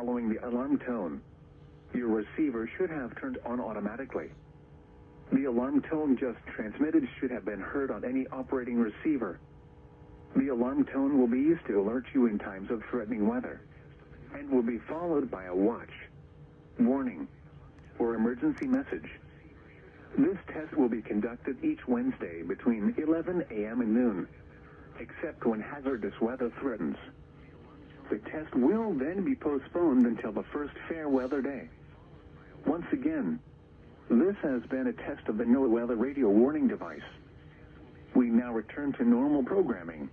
following the alarm tone. Your receiver should have turned on automatically. The alarm tone just transmitted should have been heard on any operating receiver. The alarm tone will be used to alert you in times of threatening weather and will be followed by a watch, warning, or emergency message. This test will be conducted each Wednesday between 11 a.m. and noon, except when hazardous weather threatens. The test will then be postponed until the first fair weather day. Once again, this has been a test of the NOAA weather radio warning device. We now return to normal programming.